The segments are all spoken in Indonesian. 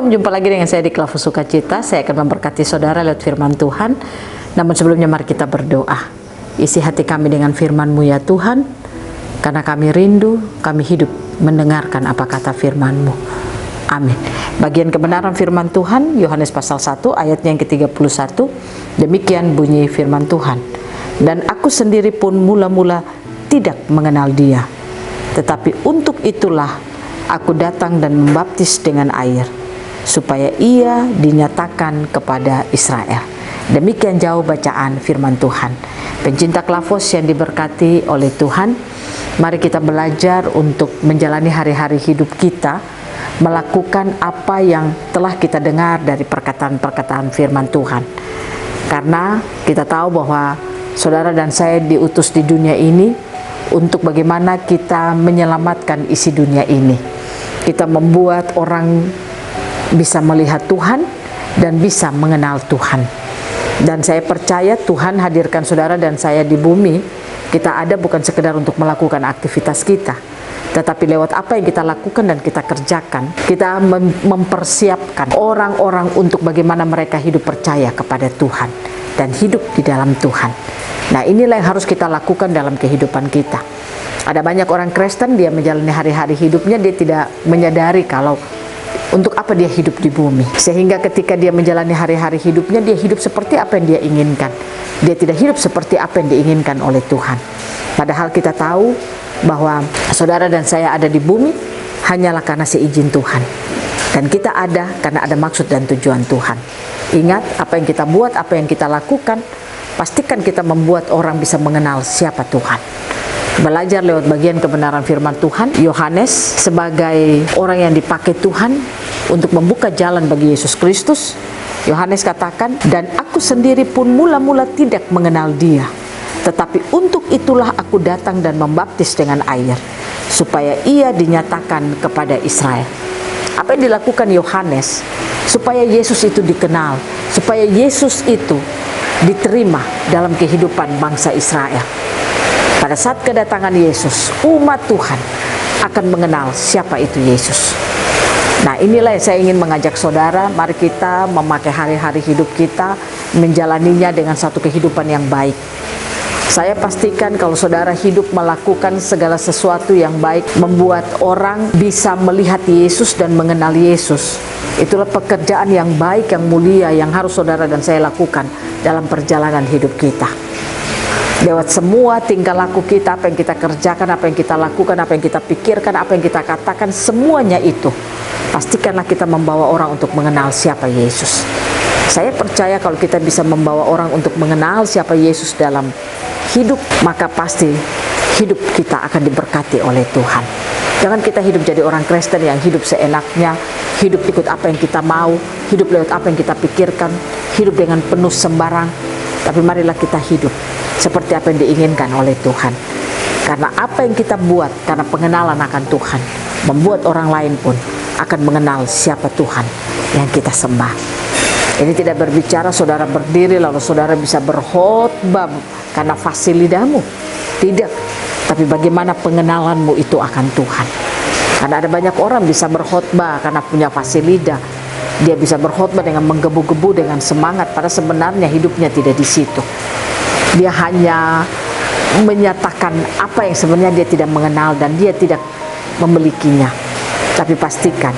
Shalom, jumpa lagi dengan saya di Klavus Sukacita. Saya akan memberkati saudara lewat firman Tuhan. Namun sebelumnya mari kita berdoa. Isi hati kami dengan firman-Mu ya Tuhan, karena kami rindu, kami hidup mendengarkan apa kata firman-Mu. Amin. Bagian kebenaran firman Tuhan, Yohanes pasal 1 ayatnya yang ke-31. Demikian bunyi firman Tuhan. Dan aku sendiri pun mula-mula tidak mengenal Dia, tetapi untuk itulah aku datang dan membaptis dengan air, supaya ia dinyatakan kepada Israel. Demikian jauh bacaan firman Tuhan. Pencinta Klavus yang diberkati oleh Tuhan, mari kita belajar untuk menjalani hari-hari hidup kita, melakukan apa yang telah kita dengar dari perkataan-perkataan firman Tuhan. Karena kita tahu bahwa saudara dan saya diutus di dunia ini untuk bagaimana kita menyelamatkan isi dunia ini. Kita membuat orang bisa melihat Tuhan dan bisa mengenal Tuhan. Dan saya percaya Tuhan hadirkan saudara dan saya di bumi. Kita ada bukan sekedar untuk melakukan aktivitas kita, tetapi lewat apa yang kita lakukan dan kita kerjakan, kita mempersiapkan orang-orang untuk bagaimana mereka hidup percaya kepada Tuhan dan hidup di dalam Tuhan. Nah, inilah yang harus kita lakukan dalam kehidupan kita. Ada banyak orang Kristen, dia menjalani hari-hari hidupnya, dia tidak menyadari kalau untuk apa dia hidup di bumi. Sehingga ketika dia menjalani hari-hari hidupnya, dia hidup seperti apa yang dia inginkan. Dia tidak hidup seperti apa yang diinginkan oleh Tuhan. Padahal kita tahu bahwa saudara dan saya ada di bumi hanyalah karena seizin Tuhan. Dan kita ada karena ada maksud dan tujuan Tuhan. Ingat, apa yang kita buat, apa yang kita lakukan, pastikan kita membuat orang bisa mengenal siapa Tuhan. Belajar lewat bagian kebenaran firman Tuhan, Yohanes sebagai orang yang dipakai Tuhan untuk membuka jalan bagi Yesus Kristus. Yohanes katakan, dan aku sendiri pun mula-mula tidak mengenal Dia, tetapi untuk itulah aku datang dan membaptis dengan air, supaya ia dinyatakan kepada Israel. Apa yang dilakukan Yohanes? Supaya Yesus itu dikenal, supaya Yesus itu diterima dalam kehidupan bangsa Israel. Pada saat kedatangan Yesus, umat Tuhan akan mengenal siapa itu Yesus. Nah, inilah yang saya ingin mengajak saudara, mari kita memakai hari-hari hidup kita, menjalaninya dengan satu kehidupan yang baik. Saya pastikan kalau saudara hidup melakukan segala sesuatu yang baik, membuat orang bisa melihat Yesus dan mengenal Yesus. Itulah pekerjaan yang baik, yang mulia, yang harus saudara dan saya lakukan dalam perjalanan hidup kita. Lewat semua tingkah laku kita, apa yang kita kerjakan, apa yang kita lakukan, apa yang kita pikirkan, apa yang kita katakan, semuanya itu pastikanlah kita membawa orang untuk mengenal siapa Yesus. Saya percaya kalau kita bisa membawa orang untuk mengenal siapa Yesus dalam hidup, maka pasti hidup kita akan diberkati oleh Tuhan. Jangan kita hidup jadi orang Kristen yang hidup seenaknya, hidup ikut apa yang kita mau, hidup lewat apa yang kita pikirkan, hidup dengan penuh sembarang. Tapi marilah kita hidup seperti apa yang diinginkan oleh Tuhan. Karena apa yang kita buat, karena pengenalan akan Tuhan, membuat orang lain pun akan mengenal siapa Tuhan yang kita sembah. Ini tidak berbicara saudara berdiri lalu saudara bisa berkhotbah karena fasih lidahmu. Tidak. Tapi bagaimana pengenalanmu itu akan Tuhan. Karena ada banyak orang bisa berkhotbah karena punya fasih lidah. Dia bisa berkhotbah dengan menggebu-gebu, dengan semangat, pada sebenarnya hidupnya tidak di situ. Dia hanya menyatakan apa yang sebenarnya dia tidak mengenal dan dia tidak memilikinya. Tapi pastikan,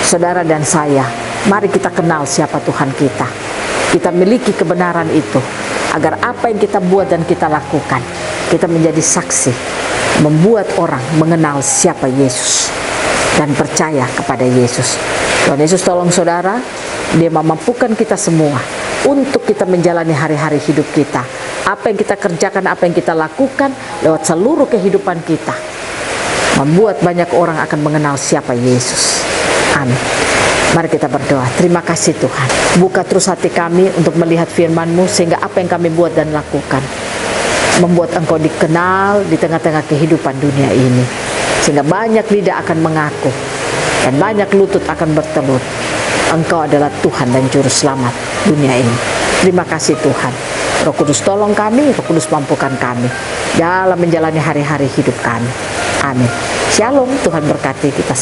saudara dan saya, mari kita kenal siapa Tuhan kita. Kita miliki kebenaran itu, agar apa yang kita buat dan kita lakukan, kita menjadi saksi, membuat orang mengenal siapa Yesus dan percaya kepada Yesus. Tuhan Yesus tolong saudara, Dia memampukan kita semua untuk kita menjalani hari-hari hidup kita. Apa yang kita kerjakan, apa yang kita lakukan lewat seluruh kehidupan kita, membuat banyak orang akan mengenal siapa Yesus. Amin. Mari kita berdoa. Terima kasih Tuhan. Buka terus hati kami untuk melihat firman-Mu, sehingga apa yang kami buat dan lakukan membuat Engkau dikenal di tengah-tengah kehidupan dunia ini. Sehingga banyak lidah akan mengaku dan banyak lutut akan bertelut, Engkau adalah Tuhan dan Juru Selamat dunia ini. Terima kasih Tuhan. Roh Kudus tolong kami, Roh Kudus mampukan kami dalam menjalani hari-hari hidup kami. Amin. Shalom, Tuhan berkati kita.